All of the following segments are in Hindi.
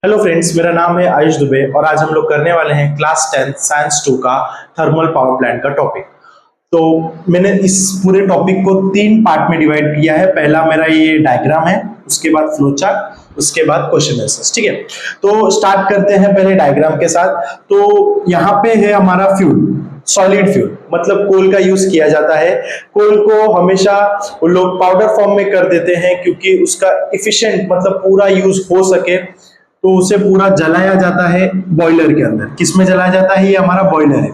हेलो फ्रेंड्स, मेरा नाम है आयुष दुबे और आज हम लोग करने वाले हैं क्लास 10 साइंस 2 का थर्मल पावर प्लांट का टॉपिक। तो मैंने इस पूरे टॉपिक को 3 पार्ट में डिवाइड किया है। पहला मेरा ये डायग्राम है, उसके बाद फ्लो चार्ट, उसके बाद क्वेश्चन आंसर्स। ठीक है, तो स्टार्ट करते हैं पहले डायग्राम के साथ। तो यहाँ पे है हमारा फ्यूल, सॉलिड फ्यूल, मतलब कोल का यूज किया जाता है। कोल को हमेशा वो लोग पाउडर फॉर्म में कर देते हैं क्योंकि उसका इफिशिएंट मतलब पूरा यूज हो सके, तो उसे पूरा जलाया जाता है बॉयलर के अंदर। किसमें जलाया जाता है? ये हमारा बॉयलर है।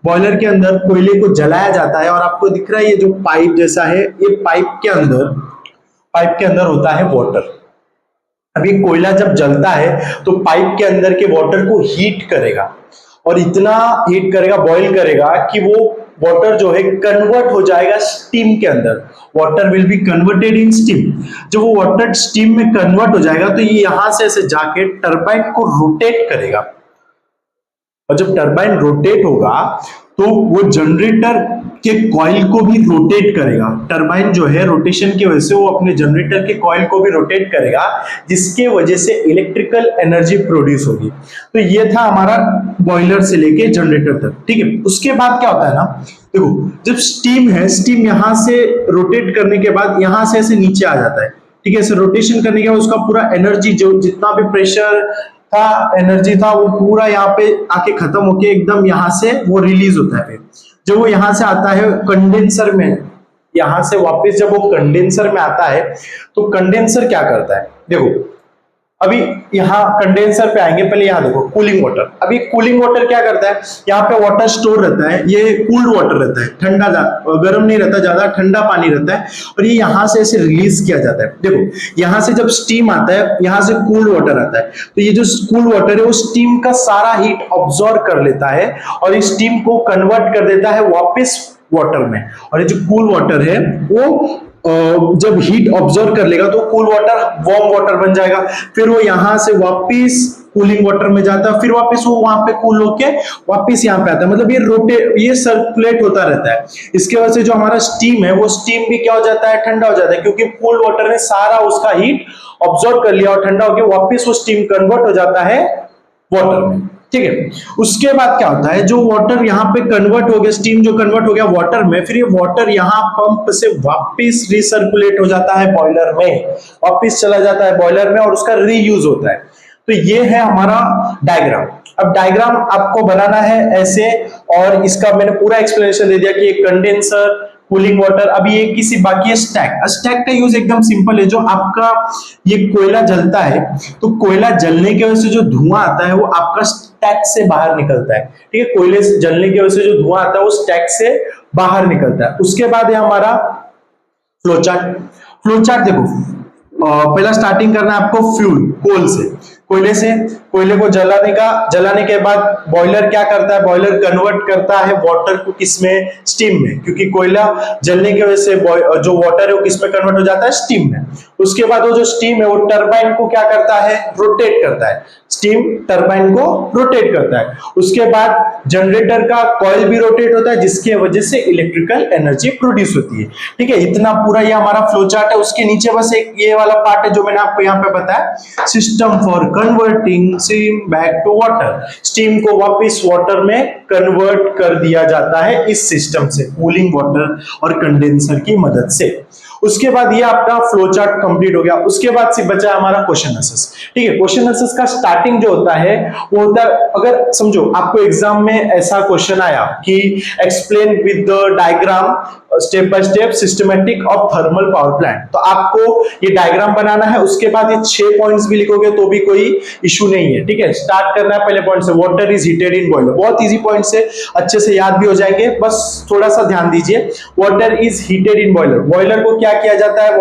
बॉयलर के अंदर कोयले को जलाया जाता है और आपको दिख रहा है ये जो पाइप जैसा है, ये पाइप के अंदर होता है वाटर। अभी कोयला जब जलता है तो पाइप के अंदर के वाटर को हीट करेगा और इतना हीट करेगा, बॉईल करेगा कि वो वाटर जो है कन्वर्ट हो जाएगा स्टीम के अंदर। Water will be converted in steam. जब वो वाटर स्टीम में कन्वर्ट हो जाएगा तो ये यहां से ऐसे जाके टरबाइन को रोटेट करेगा, और जब टरबाइन रोटेट होगा तो वो जनरेटर के कॉइल को भी रोटेट करेगा। टरबाइन जो है रोटेशन की वजह से वो अपने जनरेटर के कॉइल को भी रोटेट करेगा, जिसके वजह से इलेक्ट्रिकल एनर्जी प्रोड्यूस होगी। तो ये था हमारा बॉयलर से लेके जनरेटर तक। ठीक है, उसके बाद क्या होता है ना, देखो जब स्टीम है, स्टीम यहां से रोटेट करने के बाद यहां से ऐसे नीचे आ जाता है। ठीक है, ऐसे रोटेशन करने के बाद उसका पूरा एनर्जी, जो जितना भी प्रेशर था, एनर्जी था, वो पूरा यहाँ पे आके खत्म होके एकदम यहाँ से वो रिलीज होता है। जब वो यहाँ से आता है कंडेंसर में, यहाँ से वापस जब वो कंडेंसर में आता है तो कंडेंसर क्या करता है, देखो अभी यहाँ कंडेंसर पे आएंगे। पहले यहाँ देखो कूलिंग वाटर। अभी कूलिंग वाटर क्या करता है, यहाँ पे वाटर स्टोर रहता है, ये कूल्ड वाटर रहता है, ठंडा, गर्म नहीं रहता, ज्यादा ठंडा पानी रहता है, और ये यहाँ से ऐसे रिलीज किया जाता है। देखो यहाँ से जब स्टीम आता है, यहाँ से कूल्ड वाटर आता है, तो ये जो कूल्ड वाटर है वो स्टीम का सारा हीट ऑब्जॉर्व कर लेता है और इस स्टीम को कन्वर्ट कर देता है वापस वाटर में। और ये जो कूल वाटर है वो जब हीट ऑब्जर्व कर लेगा तो कूल वाटर वार्म वाटर बन जाएगा। फिर वो यहां से वापस कूलिंग वाटर में जाता है, फिर वापस वो वहां पे कूल होके वापस यहाँ पे आता है। मतलब ये सर्कुलेट होता रहता है। इसके वजह से जो हमारा स्टीम है वो स्टीम भी क्या हो जाता है, ठंडा हो जाता है, क्योंकि कूल वाटर ने सारा उसका हीट ऑब्जर्व कर लिया और ठंडा होकर वापस वो स्टीम कन्वर्ट हो जाता है वाटर में। ठीक है, उसके बाद क्या होता है, जो वाटर यहाँ पे कन्वर्ट हो गया, स्टीम जो कन्वर्ट हो गया वाटर में, फिर ये वाटर यहाँ पंप से वापस रिसर्कुलेट हो जाता है बॉयलर में, वापस चला जाता है बॉयलर में और उसका रीयूज होता है। तो ये है हमारा डायग्राम। अब डायग्राम आपको बनाना है ऐसे, और इसका मैंने पूरा एक्सप्लेनेशन दे दिया कि एक कंडेंसर, कूलिंग वाटर। अभी ये किसी बाकी है स्टैक। स्टैक का यूज एकदम सिंपल है। जो आपका ये कोयला जलता है तो कोयला जलने की वजह से जो धुआं आता है वो आपका स्टैक से बाहर निकलता है। ठीक है, कोयले से जलने की वजह से जो धुआं आता है वो स्टैक से बाहर निकलता है। उसके बाद है हमारा फ्लो चार्ट। फ्लो चार्ट देखो, पहला स्टार्टिंग करना है आपको फ्यूल, कोल से, कोयले से। कोयले को जलाने के बाद बॉयलर क्या करता है, बॉयलर कन्वर्ट करता है वाटर को किसमें, स्टीम में, क्योंकि कोयला जलने की वजह से जो वाटर है वो किसमें कन्वर्ट हो जाता है, स्टीम में। उसके बाद वो जो स्टीम है वो टरबाइन को क्या करता है, रोटेट करता है। स्टीम टरबाइन को रोटेट करता है। उसके बाद जनरेटर का कॉइल भी रोटेट होता है, जिसकी वजह से इलेक्ट्रिकल एनर्जी प्रोड्यूस होती है। ठीक है, इतना पूरा ये हमारा फ्लो चार्ट है। उसके नीचे बस एक ये वाला पार्ट है जो मैंने आपको यहाँ पे बताया, system for converting steam back to water. Steam को वापस वाटर में कन्वर्ट कर दिया जाता है इस सिस्टम से, कूलिंग वाटर और कंडेंसर की मदद से। उसके बाद ये आपका फ्लो चार्ट कंप्लीट हो गया। उसके बाद से बचा हमारा क्वेश्चन आंसर्स। ठीक है, क्वेश्चन आंसर्स का स्टार्टिंग जो होता है वो होता है, अगर समझो आपको एग्जाम में ऐसा क्वेश्चन आया कि explain with the diagram step by step systematic of thermal power plant, तो आपको ये डायग्राम बनाना है। उसके बाद ये 6 पॉइंट्स भी लिखोगे तो भी कोई इशू नहीं है। ठीक है, स्टार्ट करना है पहले पॉइंट से, water is heated in boiler. बहुत इजी पॉइंट से, अच्छे से याद भी हो जाएंगे, बस थोड़ा सा ध्यान दीजिए। Water is heated in boiler. Boiler को क्या किया जाता है,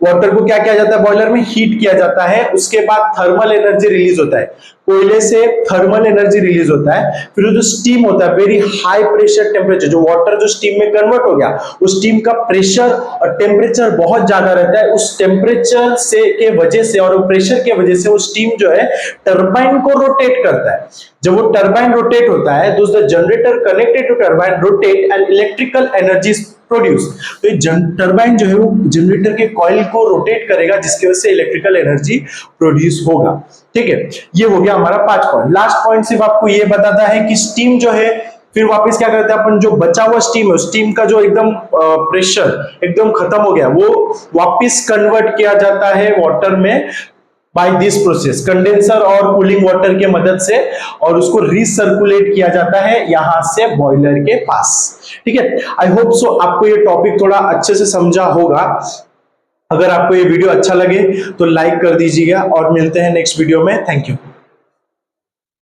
वाटर को क्या किया जाता है, बॉयलर में हीट किया जाता है। उसके बाद थर्मल एनर्जी रिलीज होता है, कोयले से थर्मल एनर्जी रिलीज होता है। फिर जो स्टीम होता है, वेरी हाई प्रेशर टेम्परेचर, जो वाटर जो स्टीम में कन्वर्ट हो गया, उस स्टीम का प्रेशर और टेम्परेचर बहुत ज्यादा रहता है। उस टेम्परेचर से के वजह से और प्रेशर के वजह से वो स्टीम जो है टरबाइन को रोटेट करता है। जब वो टरबाइन रोटेट होता है, the generator connected to turbine rotate and electrical energy produce. तो ये टरबाइन जो है वो जनरेटर के कॉइल को रोटेट करेगा, जिसकी वजह से इलेक्ट्रिकल एनर्जी प्रोड्यूस होगा। ठीक है, ये हो गया हमारा 5 पॉइंट। लास्ट पॉइंट सिर्फ आपको ये बताता है कि स्टीम जो है फिर वापस क्या करते हैं अपन, जो बचा हुआ स्टीम है, स्टीम का जो एकदम प्रेशर एकदम खत्म हो गया, वो वापस कन्वर्ट किया जाता है वाटर में बाय दिस प्रोसेस, कंडेंसर और कूलिंग वाटर के मदद से, और उसको रिसर्कुलेट किया जाता है यहां से बॉयलर के पास। ठीक है, आई होप सो आपको ये टॉपिक थोड़ा अच्छे से समझा होगा। अगर आपको ये वीडियो अच्छा लगे तो लाइक कर दीजिएगा और मिलते हैं नेक्स्ट वीडियो में। Thank you.